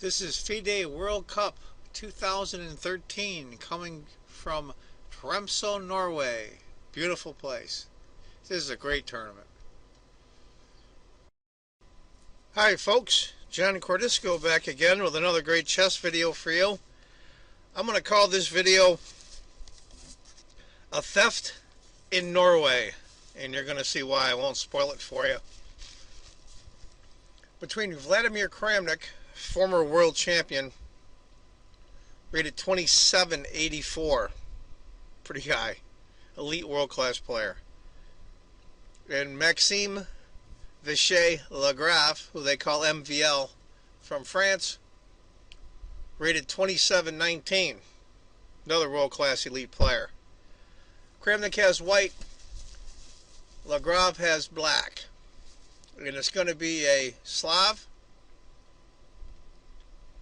This is FIDE World Cup 2013 coming from Tromsø, Norway. Beautiful place. This is a great tournament. Hi folks, John Cordisco back again with another great chess video for you. I'm going to call this video A Theft in Norway, and you're going to see why. I won't spoil it for you. Between Vladimir Kramnik, former world champion, rated 2784, pretty high, elite world-class player, and Maxime LaGrave, who they call MVL, from France, rated 2719, another world-class elite player. Kramnik has white, LaGrave has black, and it's going to be a Slav,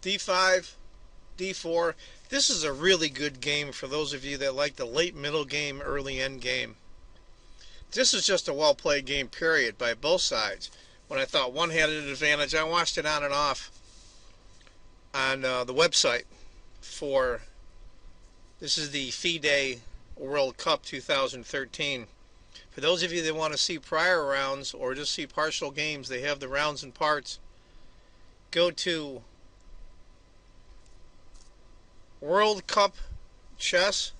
D5, D4. This is a really good game for those of you that like the late middle game, early end game. This is just a well-played game, period, by both sides. When I thought one had an advantage, I watched it on and off on the website for, this is the FIDE World Cup 2013. For those of you that want to see prior rounds or just see partial games, they have the rounds and parts. Go to World Cup Chess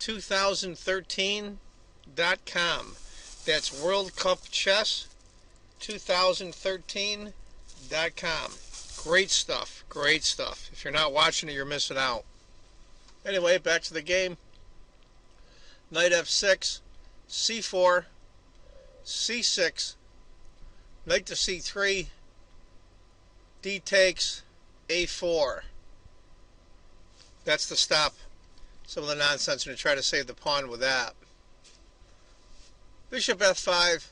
2013.com. That's World Cup Chess 2013.com. Great stuff, great stuff. If you're not watching it, you're missing out. Anyway, back to the game. Knight f6, c4, c6, knight to c3, d takes, a4. That's to stop some of the nonsense and to try to save the pawn with that. Bishop f5,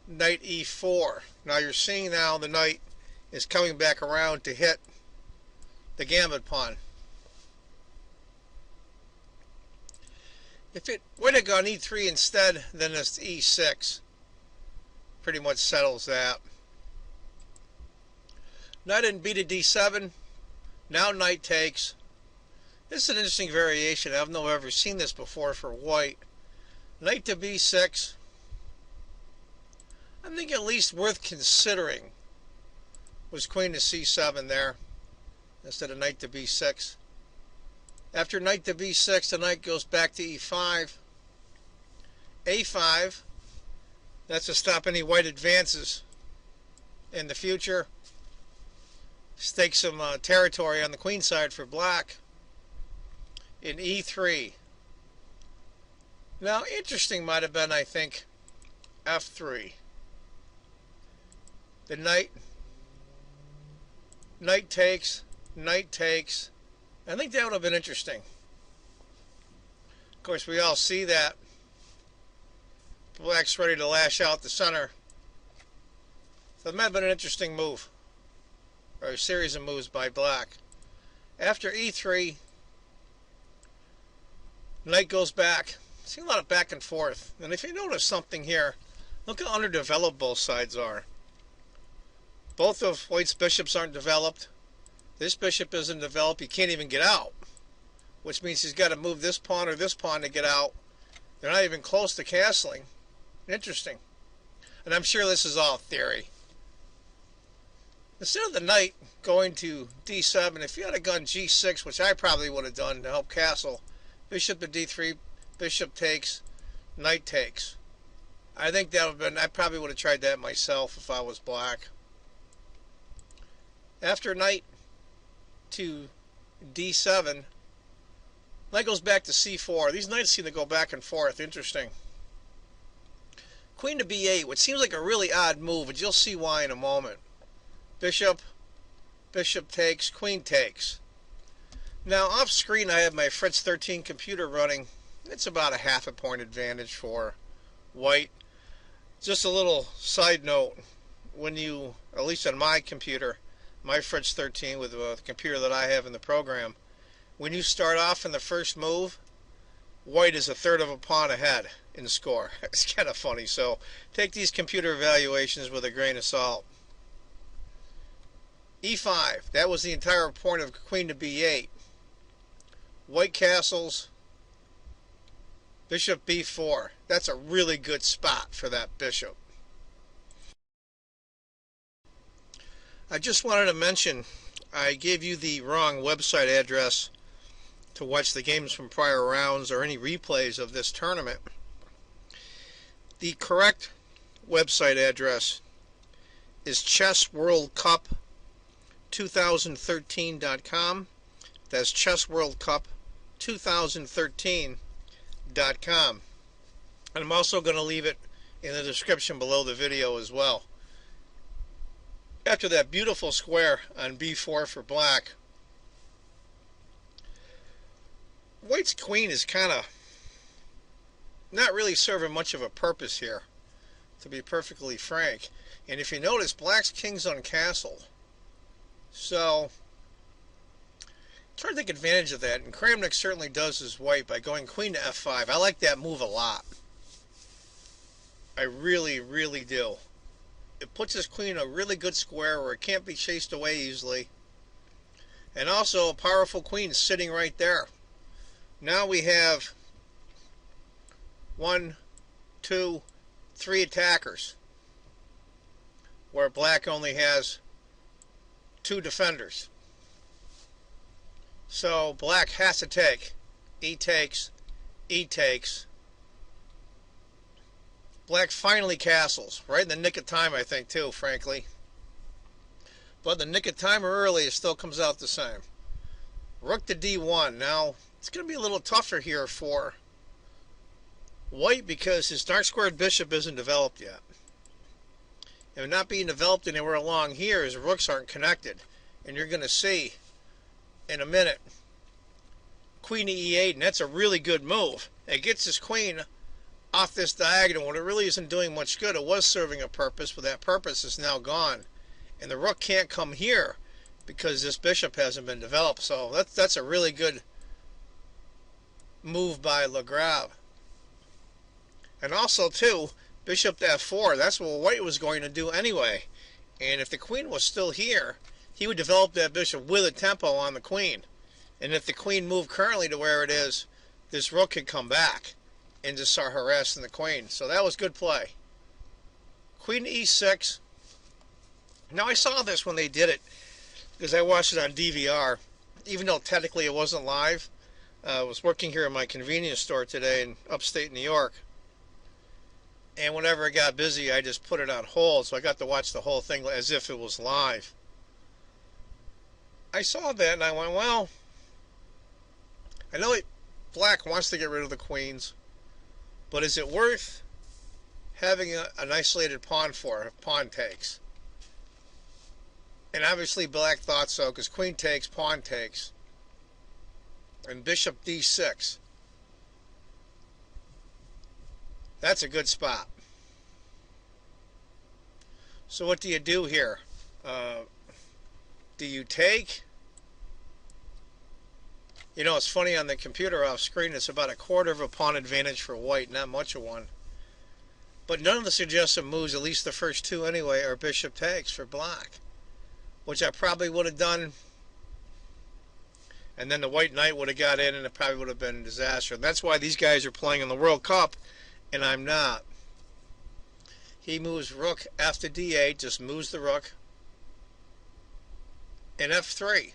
knight e4. Now you're seeing now the knight is coming back around to hit the gambit pawn. If it would have gone e3 instead, then it's e6. Pretty much settles that. Knight in b to d7. Now knight takes. This is an interesting variation. I've never ever seen this before for white. Knight to b6. I think at least worth considering was queen to c7 there instead of knight to b6. After knight to b6, the knight goes back to e5. a5. That's to stop any white advances in the future. Stake some territory on the queen side for black. In e3. Now, interesting might have been, I think, f3. The knight takes, knight takes. I think that would have been interesting. Of course, we all see that. Black's ready to lash out the center. So it might have been an interesting move, or a series of moves by black. After e3, knight goes back. See a lot of back and forth. And if you notice something here, look how underdeveloped both sides are. Both of white's bishops aren't developed. This bishop isn't developed. He can't even get out, which means he's got to move this pawn or this pawn to get out. They're not even close to castling. Interesting. And I'm sure this is all theory. Instead of the knight going to d7, if you had a gone g6, which I probably would have done to help castle, bishop to d3, bishop takes, knight takes. I think that would have been, I probably would have tried that myself if I was black. After knight to d7, knight goes back to c4. These knights seem to go back and forth. Interesting. Queen to b8, which seems like a really odd move, but you'll see why in a moment. Bishop, bishop takes, queen takes. Now off screen I have my Fritz 13 computer running. It's about a half a point advantage for white. Just a little side note, when you, at least on my computer, my Fritz 13 with the computer that I have in the program, when you start off in the first move, white is a third of a pawn ahead in score. It's kind of funny, so take these computer evaluations with a grain of salt. e5. That was the entire point of queen to b8. White castles. Bishop b4. That's a really good spot for that bishop. I just wanted to mention, I gave you the wrong website address to watch the games from prior rounds or any replays of this tournament. The correct website address is chessworldcup2013.com. That's chessworldcup2013.com. And I'm also going to leave it in the description below the video as well. After that beautiful square on b4 for black, white's queen is kind of not really serving much of a purpose here, to be perfectly frank. And if you notice, black's king's uncastled. So try to take advantage of that, and Kramnik certainly does as white by going queen to f5. I like that move a lot. I really, really do. It puts his queen in a really good square where it can't be chased away easily. And also a powerful queen sitting right there. Now we have 1, 2, 3 attackers, where black only has 2 defenders. So black has to take. E takes, E takes. Black finally castles, right in the nick of time, I think, too, frankly. But the nick of time or early, it still comes out the same. Rook to d1. Now, it's going to be a little tougher here for white because his dark squared bishop isn't developed yet. And not being developed anywhere along here, his rooks aren't connected. And you're going to see in a minute queen to e8, and that's a really good move. It gets his queen off this diagonal when it really isn't doing much good. It was serving a purpose, but that purpose is now gone. And the rook can't come here because this bishop hasn't been developed. So that's a really good move by LaGrave. And also, too, bishop to f4. That's what white was going to do anyway. And if the queen was still here, he would develop that bishop with a tempo on the queen. And if the queen moved currently to where it is, this rook could come back and just start harassing the queen. So that was good play. Queen to e6. Now I saw this when they did it because I watched it on DVR, even though technically it wasn't live. I was working here in my convenience store today in upstate New York. And whenever it got busy, I just put it on hold, so I got to watch the whole thing as if it was live. I saw that and I went, well, I know black wants to get rid of the queens, but is it worth having an isolated pawn for if pawn takes? And obviously black thought so, because queen takes, pawn takes, and bishop d6. That's a good spot. So what do you do here? Do you take? You know, it's funny, on the computer off screen, it's about a quarter of a pawn advantage for white, not much of one. But none of the suggested moves, at least the first two anyway, are bishop takes for black, which I probably would have done. And then the white knight would have got in, and it probably would have been a disaster. That's why these guys are playing in the World Cup, and I'm not. He moves rook after d8, just moves the rook, and f3.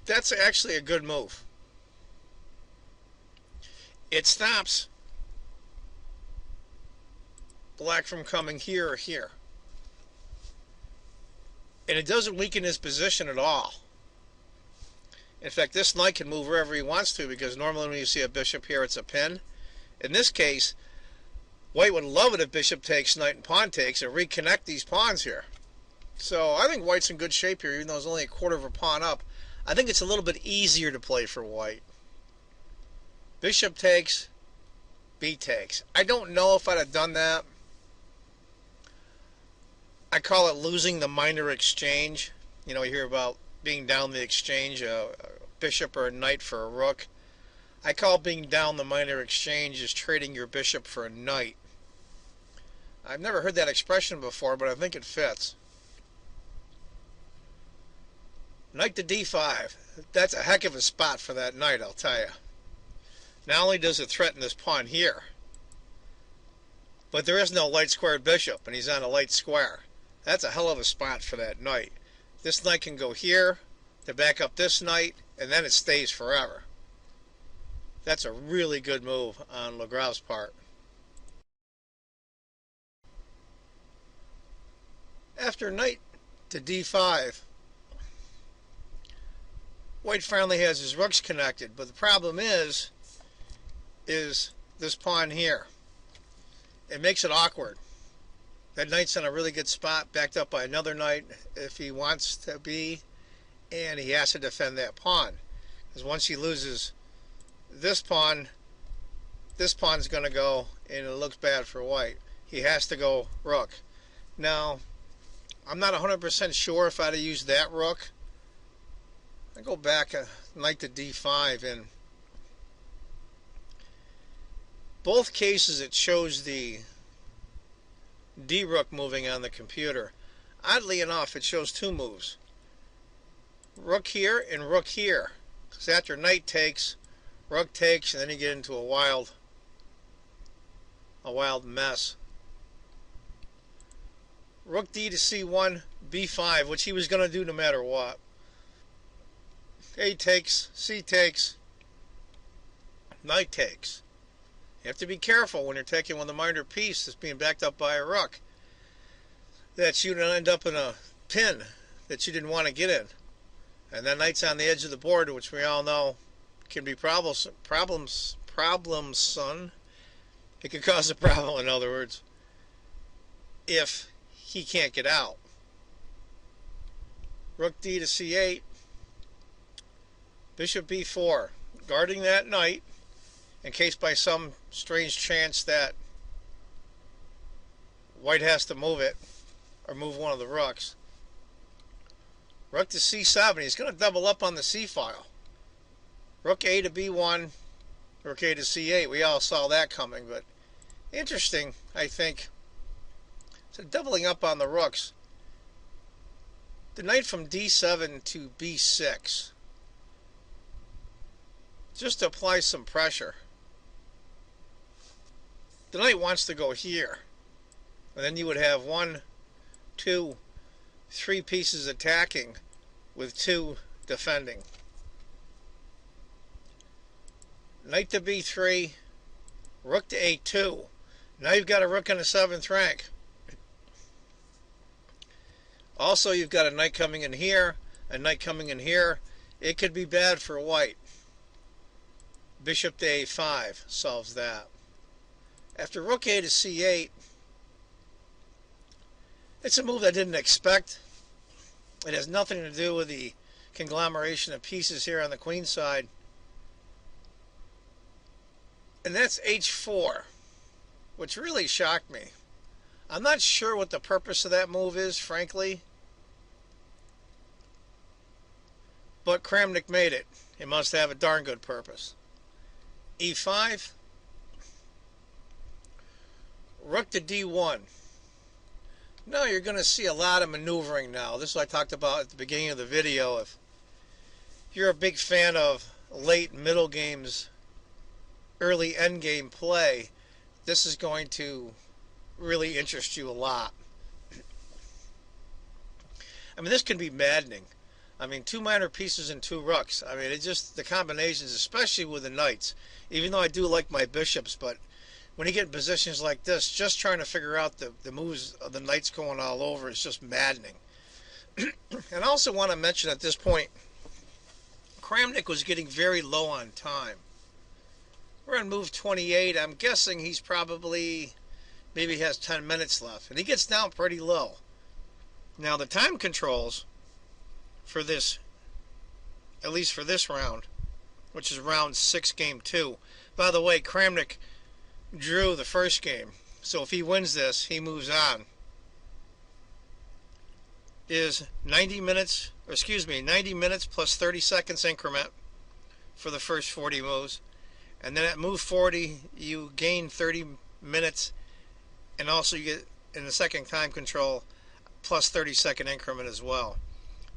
That's actually a good move. It stops black from coming here or here. And it doesn't weaken his position at all. In fact, this knight can move wherever he wants to, because normally when you see a bishop here, it's a pin. In this case, white would love it if bishop takes, knight and pawn takes, and reconnect these pawns here. So I think white's in good shape here, even though it's only a quarter of a pawn up. I think it's a little bit easier to play for white. Bishop takes, b takes. I don't know if I'd have done that. I call it losing the minor exchange. You know, you hear about being down the exchange, a bishop or a knight for a rook. I call being down the minor exchange is trading your bishop for a knight. I've never heard that expression before, but I think it fits. Knight to d5. That's a heck of a spot for that knight, I'll tell you. Not only does it threaten this pawn here, but there is no light squared bishop, and he's on a light square. That's a hell of a spot for that knight. This knight can go here to back up this knight, and then it stays forever. That's a really good move on LaGrave's part. After knight to d5, white finally has his rooks connected, but the problem is this pawn here. It makes it awkward. That knight's in a really good spot, backed up by another knight if he wants to be, and he has to defend that pawn. Because once he loses this pawn's going to go, and it looks bad for white. He has to go rook. Now, I'm not 100% sure if I'd have used that rook. I go back knight to d5, and both cases it shows the d rook moving on the computer. Oddly enough, it shows two moves. Rook here and rook here. Because after knight takes, rook takes, and then you get into a wild mess. Rook d to c1, b5, which he was going to do no matter what. A takes, c takes, knight takes. You have to be careful when you're taking with a minor piece that's being backed up by a rook, that you don't end up in a pin that you didn't want to get in. And that knight's on the edge of the board, which we all know can be problems, son. It could cause a problem, in other words, if he can't get out. Rook d to c8, bishop b4, guarding that knight in case by some strange chance that white has to move it or move one of the rooks. Rook to c7, he's going to double up on the c file. Rook a to b1, rook a to c8, we all saw that coming, but interesting, I think. So doubling up on the rooks. The knight from d7 to b6, just to apply some pressure. The knight wants to go here, and then you would have 1, 2, 3 pieces attacking with 2 defending. Knight to b3, rook to a2. Now you've got a rook in the 7th rank. Also, you've got a knight coming in here, a knight coming in here. It could be bad for white. Bishop to a5 solves that. After rook a to c8, it's a move I didn't expect. It has nothing to do with the conglomeration of pieces here on the queen side. And that's h4, which really shocked me. I'm not sure what the purpose of that move is, frankly. But Kramnik made it. It must have a darn good purpose. e5. Rook to d1. Now you're going to see a lot of maneuvering now. This is what I talked about at the beginning of the video. If you're a big fan of late middle games, early endgame play, this is going to really interest you a lot. I mean, this can be maddening. I mean, 2 minor pieces and 2 rooks. I mean, it just, the combinations, especially with the knights, even though I do like my bishops, but when you get in positions like this, just trying to figure out the moves of the knights going all over is just maddening. And I also want to mention at this point, Kramnik was getting very low on time. We're on move 28. I'm guessing he's probably, maybe has 10 minutes left. And he gets down pretty low. Now the time controls for this, at least for this round, which is round 6, game 2. By the way, Kramnik drew the first game, so if he wins this, he moves on. Is 90 minutes, or excuse me, 90 minutes plus 30 seconds increment for the first 40 moves. And then at move 40, you gain 30 minutes, and also you get in the second time control plus 30-second increment as well.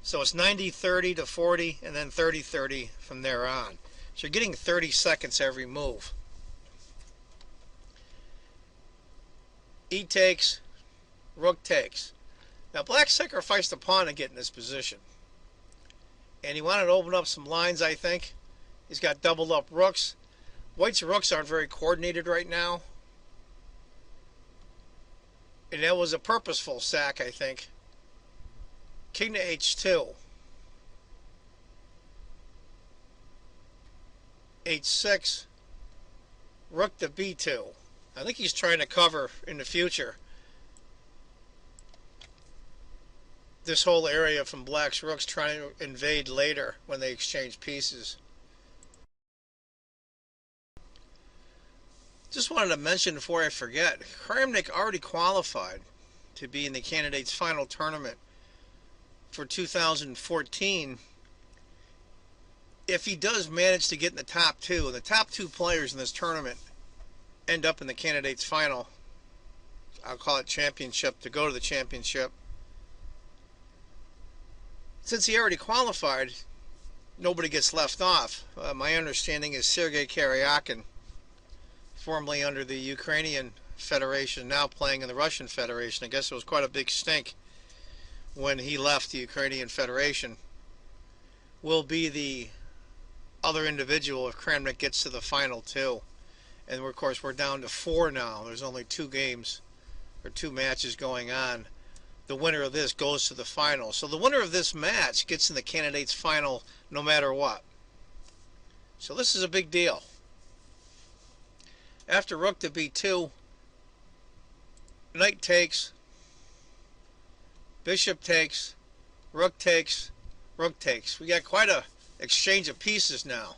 So it's 90-30 to 40 and then 30-30 from there on. So you're getting 30 seconds every move. E takes, rook takes. Now black sacrificed a pawn to get in this position. And he wanted to open up some lines, I think. He's got doubled up rooks. White's rooks aren't very coordinated right now. And that was a purposeful sack, I think. King to h2. h6. Rook to b2. I think he's trying to cover in the future this whole area from black's rooks, trying to invade later when they exchange pieces. Just wanted to mention before I forget, Kramnik already qualified to be in the candidates final tournament for 2014 if he does manage to get in the top two. And the top two players in this tournament end up in the candidates final. I'll call it championship, to go to the championship. Since he already qualified, nobody gets left off. My understanding is Sergei Karyakin, formerly under the Ukrainian Federation, now playing in the Russian Federation. I guess it was quite a big stink when he left the Ukrainian Federation, will be the other individual if Kramnik gets to the final two. And of course we're down to 4 now. There's only 2 games or 2 matches going on. The winner of this goes to the final. So the winner of this match gets in the candidates final no matter what. So this is a big deal. After rook to b2, knight takes, bishop takes, rook takes, rook takes. We got quite a exchange of pieces now.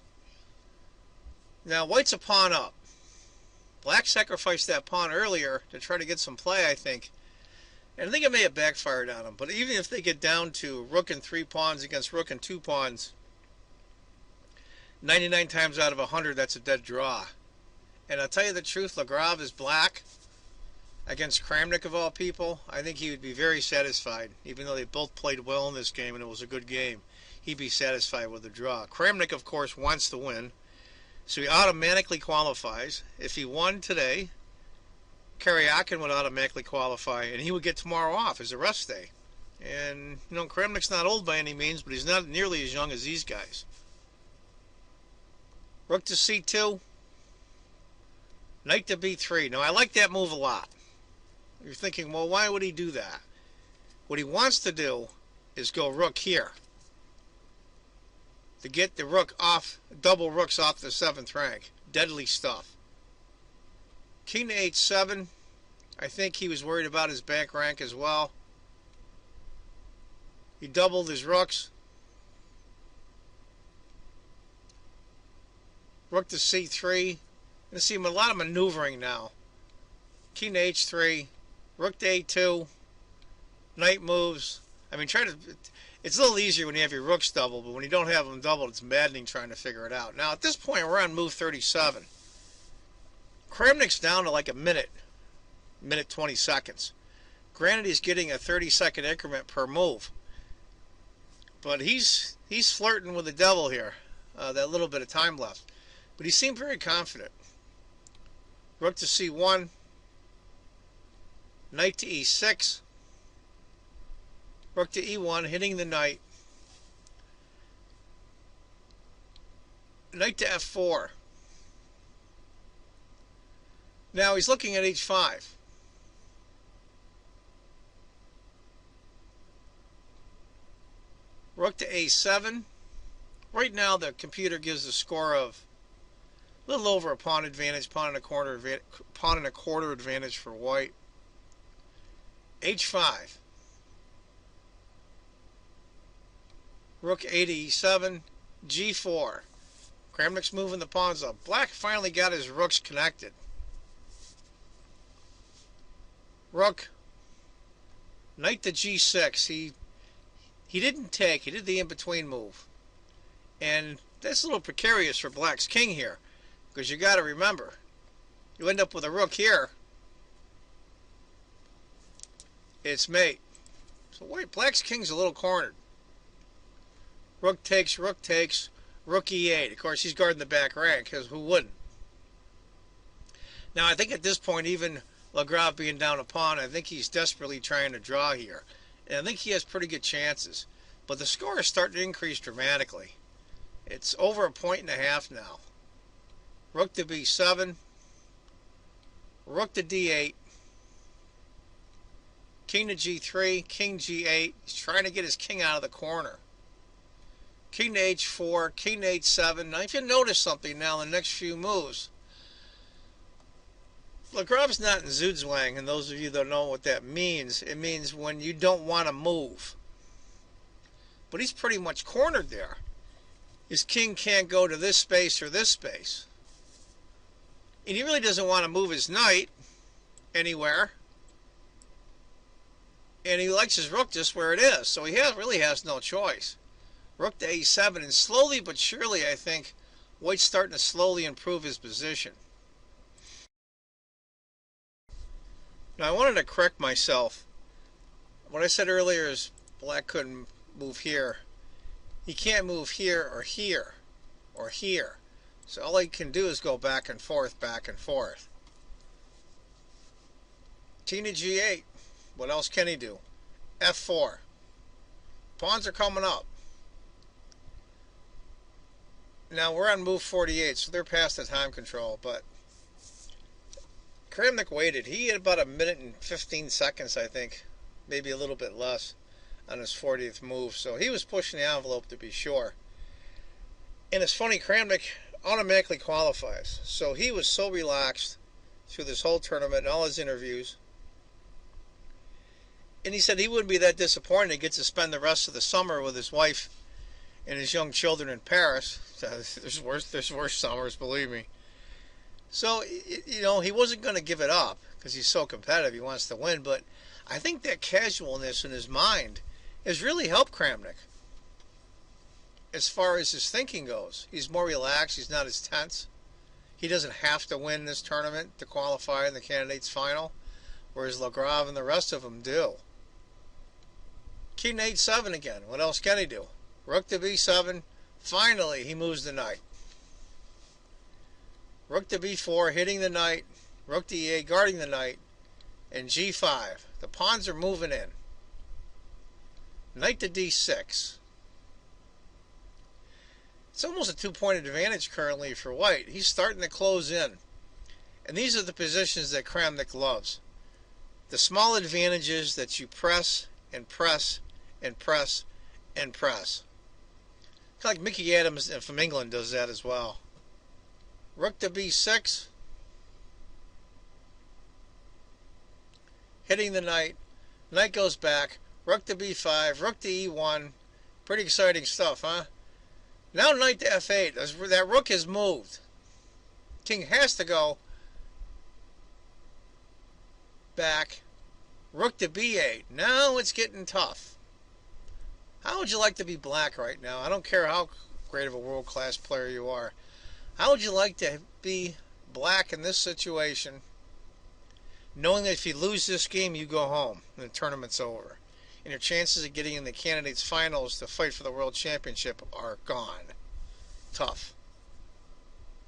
Now white's a pawn up. Black sacrificed that pawn earlier to try to get some play, I think. And I think it may have backfired on him. But even if they get down to rook and 3 pawns against rook and 2 pawns, 99 times out of 100, that's a dead draw. And I'll tell you the truth, LaGrave is black against Kramnik of all people. I think he would be very satisfied, even though they both played well in this game and it was a good game. He'd be satisfied with the draw. Kramnik, of course, wants to win, so he automatically qualifies. If he won today, Karyakin would automatically qualify, and he would get tomorrow off as a rest day. And, you know, Kramnik's not old by any means, but he's not nearly as young as these guys. Rook to c2. Knight to b3. Now, I like that move a lot. You're thinking, well, why would he do that? What he wants to do is go rook here to get the rook off, double rooks off the 7th rank. Deadly stuff. King to h7. I think he was worried about his back rank as well. He doubled his rooks. Rook to c3. Going to see a lot of maneuvering now. King to h3. Rook to a2. Knight moves. I mean, it's a little easier when you have your rooks doubled, but when you don't have them doubled, it's maddening trying to figure it out. Now, at this point, we're on move 37. Kramnik's down to like a minute 20 seconds. Granted, he's getting a 30-second increment per move, but he's flirting with the devil here, that little bit of time left. But he seemed very confident. Rook to c1, knight to e6, rook to e1, hitting the knight, knight to f4. Now he's looking at h5. Rook to a7. Right now the computer gives a score of a little over a pawn advantage, pawn and a quarter advantage for white. h5. Rook a to e7, g4. Kramnik's moving the pawns up. Black finally got his rooks connected. Rook, knight to g6. He didn't take. He did the in-between move. And that's a little precarious for black's king here, because you got to remember, you end up with a rook here, It's mate. So wait, black's king's a little cornered. Rook takes, rook takes, rook e8. Of course, he's guarding the back rank, because who wouldn't? Now, I think at this point, even LaGrave being down a pawn, I think he's desperately trying to draw here. And I think he has pretty good chances. But the score is starting to increase dramatically. It's over a point and a half now. Rook to b7. Rook to d8. King to g3. King g8. He's trying to get his king out of the corner. King to h4. King to h7. Now, if you notice something now in the next few moves, LaGrave's not in Zugzwang, and those of you that know what that means, it means when you don't want to move. But he's pretty much cornered there. His king can't go to this space or this space. And he really doesn't want to move his knight anywhere. And he likes his rook just where it is, so he really has no choice. Rook to a7, and slowly but surely, I think, White's starting to slowly improve his position. Now, I wanted to correct myself. What I said earlier is black couldn't move here. He can't move here or here or here. So all he can do is go back and forth, back and forth. King to g8. What else can he do? f4. Pawns are coming up. Now we're on move 48, so they're past the time control, but Kramnik waited. He had about a minute and 15 seconds, I think, maybe a little bit less on his 40th move, so he was pushing the envelope to be sure. And it's funny, Kramnik automatically qualifies, so he was so relaxed through this whole tournament and all his interviews. And he said he wouldn't be that disappointed. He gets to spend the rest of the summer with his wife and his young children in Paris. There's worse summers, believe me. So, you know, he wasn't going to give it up because he's so competitive. He wants to win. But I think that casualness in his mind has really helped Kramnik as far as his thinking goes. He's more relaxed. He's not as tense. He doesn't have to win this tournament to qualify in the candidates final, whereas LaGrave and the rest of them do. King to h7 again. What else can he do? Rook to b7. Finally, he moves the knight. Rook to b4, hitting the knight. Rook to e8, guarding the knight. And g5. The pawns are moving in. Knight to d6. It's almost a 2-point advantage currently for White. He's starting to close in. And these are the positions that Kramnik loves. The small advantages that you press and press and press and press. Kind of like Mickey Adams from England does that as well. Rook to b6. Hitting the knight. Knight goes back. Rook to b5. Rook to e1. Pretty exciting stuff, huh? Now knight to f8. That rook has moved. King has to go back. Rook to b8. Now it's getting tough. How would you like to be black right now? I don't care how great of a world-class player you are. How would you like to be black in this situation, knowing that if you lose this game, you go home and the tournament's over, and your chances of getting in the candidates finals to fight for the world championship are gone? Tough.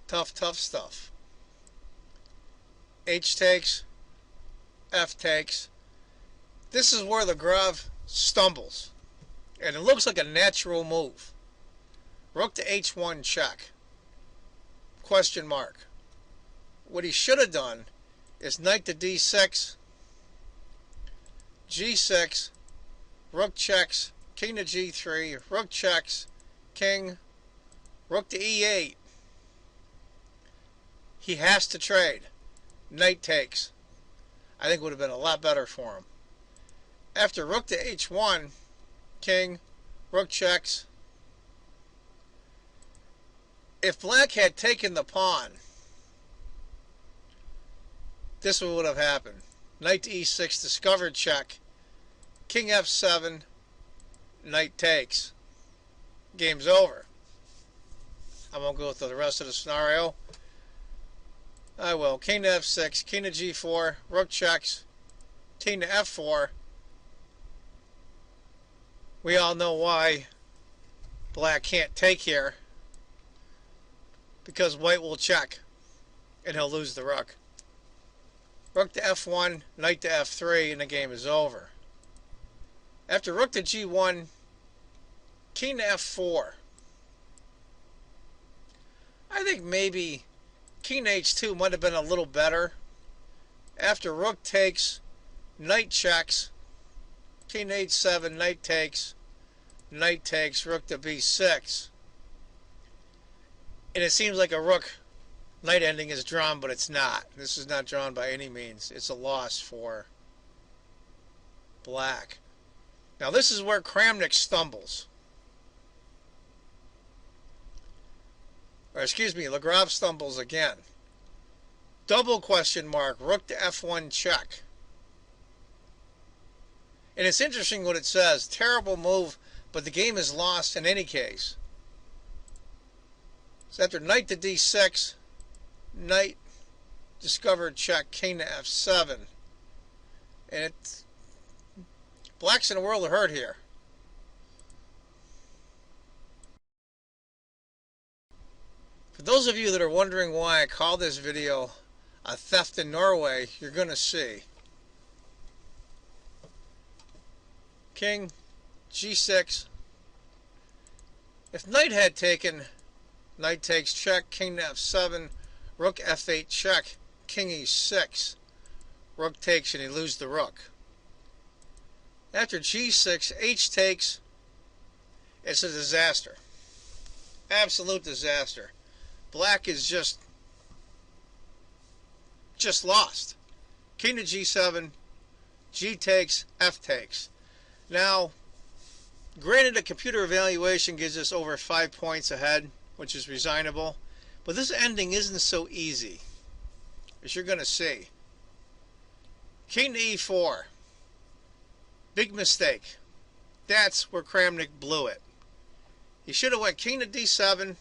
Tough, tough stuff. H takes. F takes. This is where LaGrave stumbles. And it looks like a natural move. Rook to h1 check. Question mark. What he should have done is knight to d6, g6, rook checks, king to g3, rook checks, king, rook to e8. He has to trade. Knight takes. I think would have been a lot better for him. After rook to h1, king, rook checks. If black had taken the pawn, this would have happened. Knight to e6, discovered check. King f7, knight takes. Game's over. I won't go through the rest of the scenario. I will. King to f6, king to g4, rook checks, king to f4, We all know why black can't take here, because white will check and he'll lose the rook. Rook to f1, knight to f3, and the game is over. After rook to g1, king to f4. I think maybe king to h2 might have been a little better. After rook takes, knight checks, king to h7, knight takes, rook to b6. And it seems like a rook knight ending is drawn, but it's not. This is not drawn by any means. It's a loss for black. Now this is where Kramnik stumbles. Or excuse me, LaGrave stumbles again. Double question mark, rook to f1 check. And it's interesting what it says. Terrible move, but the game is lost in any case. So after knight to d6, knight discovered check, king to f7. And black's in a world of hurt here. For those of you that are wondering why I call this video a theft in Norway, you're going to see. King, g6. If knight had taken, knight takes check, king to f7, rook f8 check, king e6. Rook takes and he loses the rook. After g6, h takes. It's a disaster. Absolute disaster. Black is just lost. King to g7, g takes, f takes. Now, granted, a computer evaluation gives us over 5 points ahead, which is resignable, but this ending isn't so easy, as you're going to see. King to e4. Big mistake. That's where Kramnik blew it. He should have went king to d7,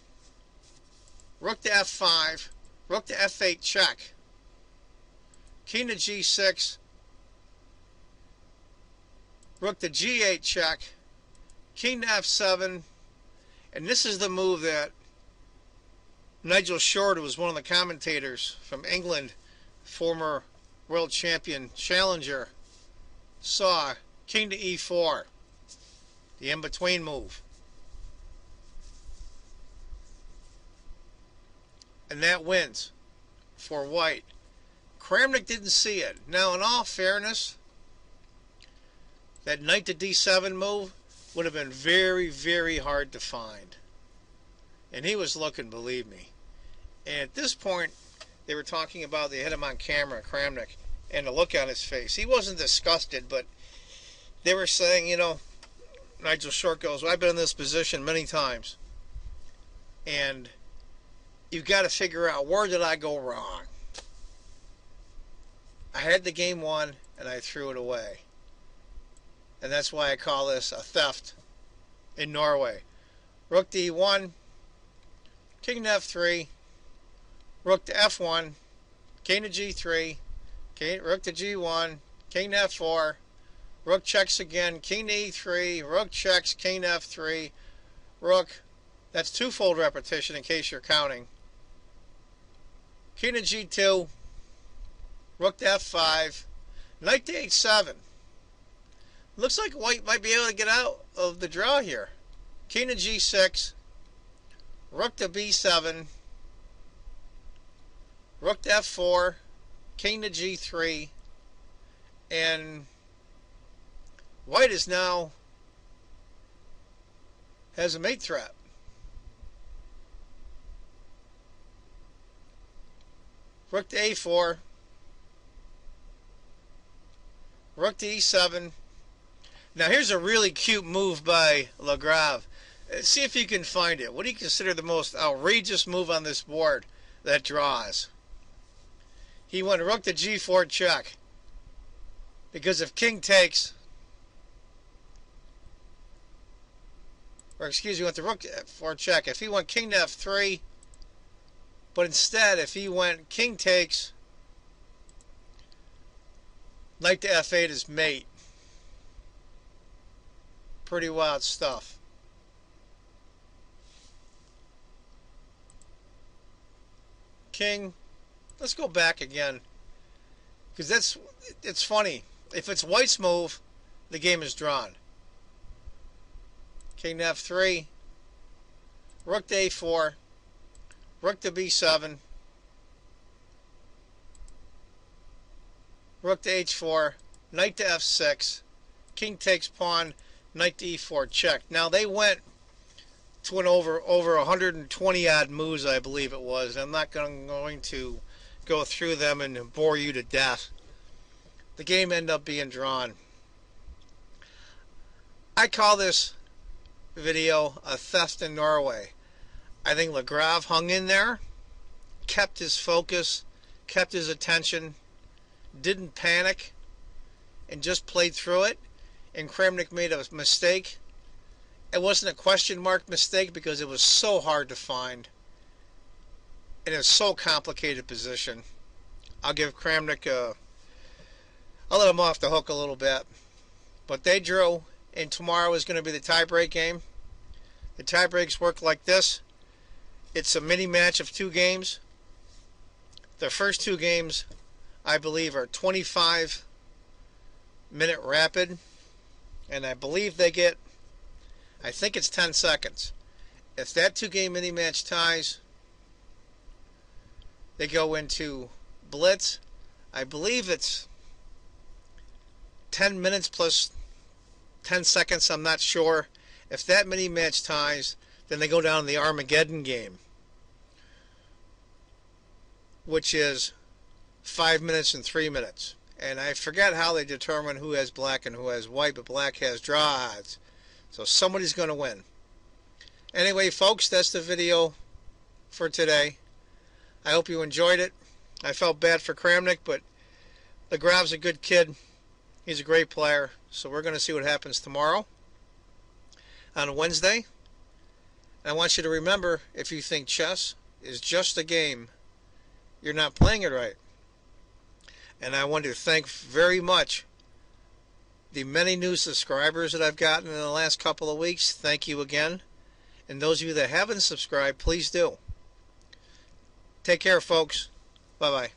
rook to f5, rook to f8 check, king to g6, rook to g8 check, king to f7, and this is the move that Nigel Short, who was one of the commentators from England, former world champion challenger, saw. King to e4, the in-between move. And that wins for white. Kramnik didn't see it. Now, in all fairness, that knight to d7 move would have been very, very hard to find. And he was looking, believe me. And at this point, they were talking about, they had him on camera, Kramnik, and the look on his face. He wasn't disgusted, but they were saying, you know, Nigel Short goes, well, I've been in this position many times. And you've got to figure out, where did I go wrong? I had the game won, and I threw it away. And that's why I call this a theft in Norway. Rook to e1, king to f3, rook to f1, king to g3, rook to g1, king to f4, rook checks again, king to e3, rook checks, king to f3, rook. That's twofold repetition in case you're counting. King to g2, rook to f5, knight to h7. Looks like white might be able to get out of the draw here. King to g6, rook to b7, rook to f4, king to g3, and white is now has a mate threat. Rook to a4, rook to e7. Now here's a really cute move by LaGrave. See if you can find it. What do you consider the most outrageous move on this board that draws? He went rook to g4 check. Because if king takes, or excuse me, went to rook to f4 check. If he went king to f3, but instead if he went king takes, knight to f8 is mate. pretty wild stuff. King. Let's go back again, because it's funny. If it's white's move, the game is drawn. King to f3, rook to a4, rook to b7, rook to h4, knight to f6, king takes pawn, knight to e4, check. Now they went to an over 120 odd moves, I believe it was. I'm not going to go through them and bore you to death. The game ended up being drawn. I call this video a theft in Norway. I think LaGrave hung in there, kept his focus, kept his attention, didn't panic, and just played through it. And Kramnik made a mistake. It wasn't a question mark mistake because it was so hard to find. And it's so complicated position. I'll give Kramnik I'll let him off the hook a little bit. But they drew, and tomorrow is going to be the tie-break game. The tie-breaks work like this. It's a mini match of 2 games. The first 2 games, I believe, are 25-minute rapid. And I believe they get, I think it's 10 seconds. If that 2-game mini match ties, they go into blitz. I believe it's 10 minutes plus 10 seconds, I'm not sure. If that mini match ties, then they go down to the Armageddon game, which is 5 minutes and 3 minutes. And I forget how they determine who has black and who has white, but black has draw odds. So somebody's going to win. Anyway, folks, that's the video for today. I hope you enjoyed it. I felt bad for Kramnik, but LaGrave's a good kid. He's a great player. So we're going to see what happens tomorrow on Wednesday. And I want you to remember, if you think chess is just a game, you're not playing it right. And I want to thank very much the many new subscribers that I've gotten in the last couple of weeks. Thank you again. And those of you that haven't subscribed, please do. Take care, folks. Bye-bye.